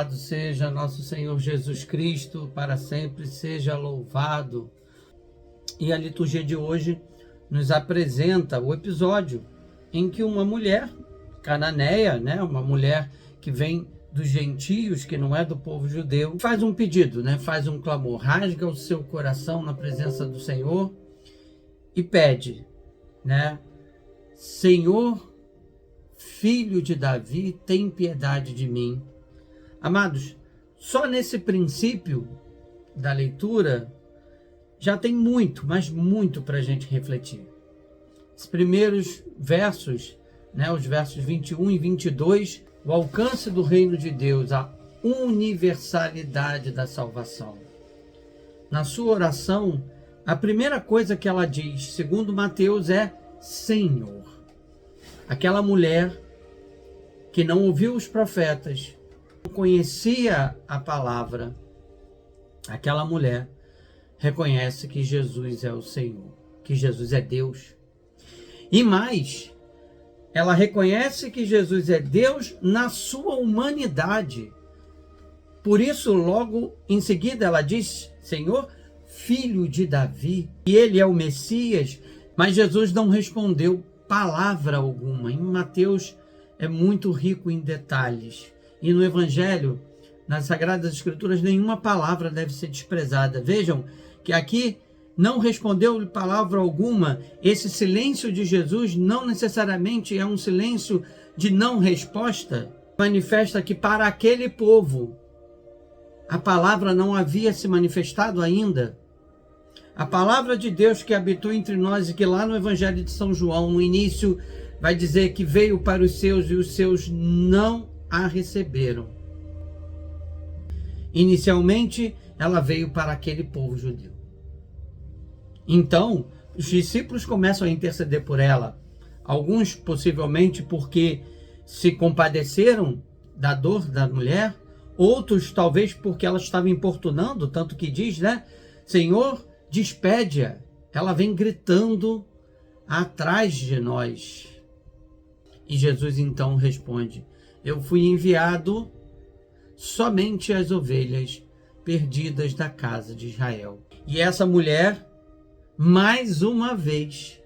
Louvado seja nosso Senhor Jesus Cristo, para sempre seja louvado. E a liturgia de hoje nos apresenta o episódio em que uma mulher cananeia, uma mulher que vem dos gentios, que não é do povo judeu, faz um pedido, faz um clamor, rasga o seu coração na presença do Senhor e pede, Senhor, Filho de Davi, tem piedade de mim. Amados, só nesse princípio da leitura já tem muito, mas muito para a gente refletir. Os primeiros versos, os versos 21 e 22, o alcance do reino de Deus, a universalidade da salvação. Na sua oração, a primeira coisa que ela diz, segundo Mateus, é Senhor. Aquela mulher que não ouviu os profetas, não conhecia a palavra, aquela mulher reconhece que Jesus é o Senhor, que Jesus é Deus. E mais, ela reconhece que Jesus é Deus na sua humanidade. Por isso, logo em seguida, ela diz, Senhor, Filho de Davi, e ele é o Messias, mas Jesus não respondeu palavra alguma. Em Mateus é muito rico em detalhes. E no Evangelho, nas Sagradas Escrituras, nenhuma palavra deve ser desprezada. Vejam que aqui não respondeu palavra alguma. Esse silêncio de Jesus não necessariamente é um silêncio de não resposta. Manifesta que para aquele povo a palavra não havia se manifestado ainda. A palavra de Deus que habitou entre nós e que lá no Evangelho de São João, no início, vai dizer que veio para os seus e os seus não a receberam. Inicialmente, ela veio para aquele povo judeu. Então, os discípulos começam a interceder por ela. Alguns, possivelmente, porque se compadeceram da dor da mulher. Outros, talvez, porque ela estava importunando, tanto que diz, Senhor, despede-a. Ela vem gritando atrás de nós. E Jesus então responde, eu fui enviado somente às ovelhas perdidas da casa de Israel. E essa mulher, mais uma vez,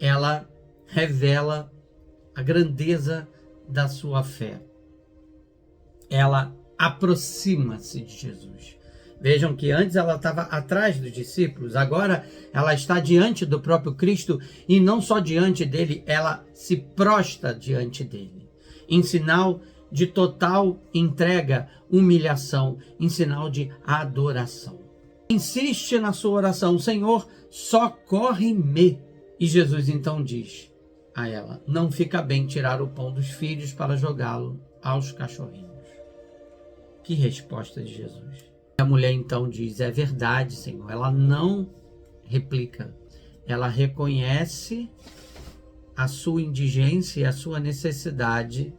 ela revela a grandeza da sua fé. Ela aproxima-se de Jesus. Vejam que antes ela estava atrás dos discípulos, agora ela está diante do próprio Cristo e não só diante dele, ela se prostra diante dele, em sinal de total entrega, humilhação, em sinal de adoração. Insiste na sua oração, Senhor, socorre-me. E Jesus então diz a ela, não fica bem tirar o pão dos filhos para jogá-lo aos cachorrinhos. Que resposta de Jesus. A mulher então diz, é verdade, Senhor. Ela não replica, ela reconhece a sua indigência e a sua necessidade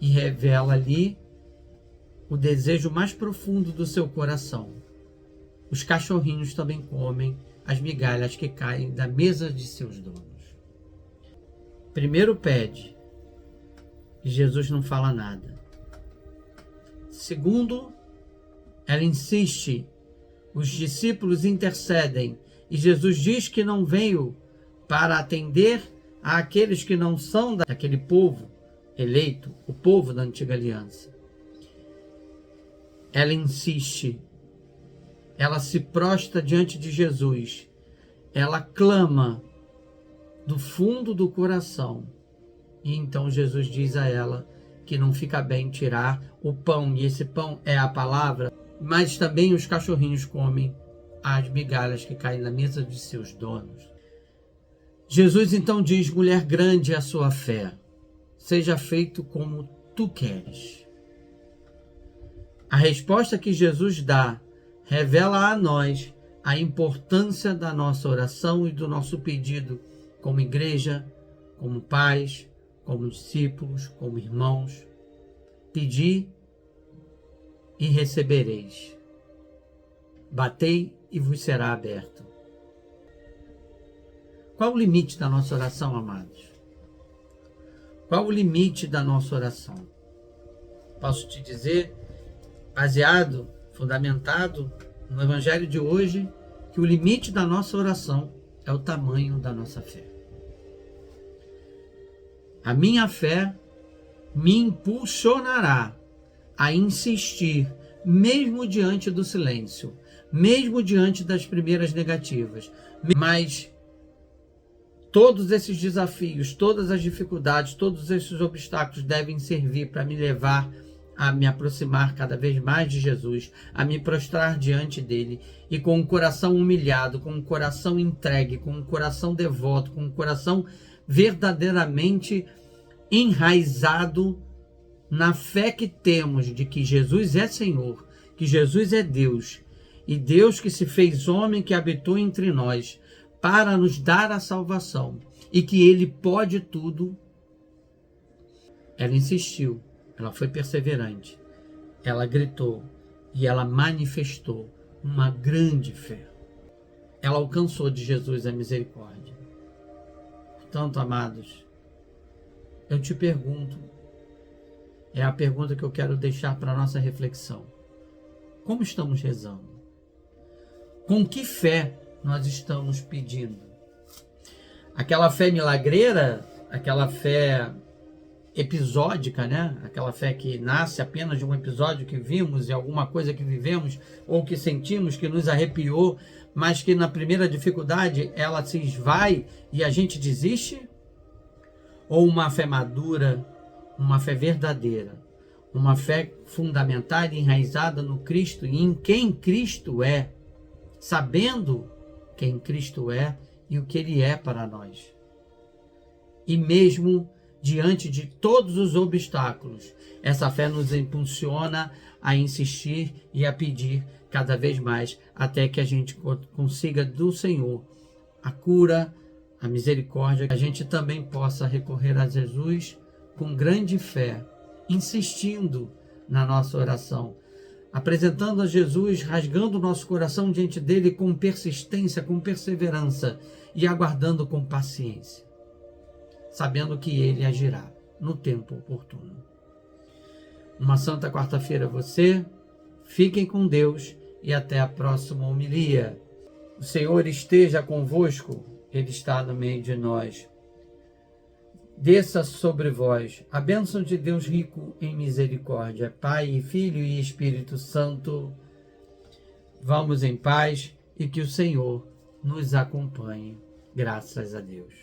e revela ali o desejo mais profundo do seu coração. Os cachorrinhos também comem as migalhas que caem da mesa de seus donos. Primeiro pede, e Jesus não fala nada. Segundo, ela insiste, os discípulos intercedem, e Jesus diz que não veio para atender àqueles que não são daquele povo eleito, o povo da antiga aliança. Ela insiste, ela se prostra diante de Jesus, ela clama do fundo do coração, e então Jesus diz a ela que não fica bem tirar o pão, e esse pão é a palavra, mas também os cachorrinhos comem as migalhas que caem na mesa de seus donos. Jesus então diz, mulher, grande é a sua fé, seja feito como tu queres. A resposta que Jesus dá revela a nós a importância da nossa oração e do nosso pedido como igreja, como pais, como discípulos, como irmãos. Pedi e recebereis. Batei e vos será aberto. Qual o limite da nossa oração, amados? Qual o limite da nossa oração? posso te dizer, baseado, fundamentado no Evangelho de hoje, que o limite da nossa oração é o tamanho da nossa fé. A minha fé me impulsionará a insistir, mesmo diante do silêncio, mesmo diante das primeiras negativas. Mas todos esses desafios, todas as dificuldades, todos esses obstáculos devem servir para me levar a me aproximar cada vez mais de Jesus, a me prostrar diante dele e com o coração humilhado, com o coração entregue, com o coração devoto, com o coração verdadeiramente enraizado na fé que temos de que Jesus é Senhor, que Jesus é Deus, e Deus que se fez homem, que habitou entre nós, para nos dar a salvação, e que Ele pode tudo. Ela insistiu, ela foi perseverante, ela gritou e ela manifestou uma grande fé. Ela alcançou de Jesus a misericórdia. Portanto, amados, eu te pergunto, é a pergunta que eu quero deixar para a nossa reflexão. Como estamos rezando? Com que fé nós estamos pedindo? Aquela fé milagreira, aquela fé episódica, né? Aquela fé que nasce apenas de um episódio que vimos e alguma coisa que vivemos ou que sentimos que nos arrepiou, mas que na primeira dificuldade ela se esvai e a gente desiste? Ou uma fé madura, uma fé verdadeira, uma fé fundamentada e enraizada no Cristo e em quem Cristo é, sabendo quem Cristo é e o que Ele é para nós. E mesmo diante de todos os obstáculos, essa fé nos impulsiona a insistir e a pedir cada vez mais, até que a gente consiga do Senhor a cura, a misericórdia, que a gente também possa recorrer a Jesus com grande fé, insistindo na nossa oração, apresentando a Jesus, rasgando o nosso coração diante dele com persistência, com perseverança e aguardando com paciência, sabendo que ele agirá no tempo oportuno. Uma santa quarta-feira a você, fiquem com Deus e até a próxima homilia. O Senhor esteja convosco, Ele está no meio de nós. Desça sobre vós a bênção de Deus rico em misericórdia, Pai, Filho e Espírito Santo. Vamos em paz e que o Senhor nos acompanhe. Graças a Deus.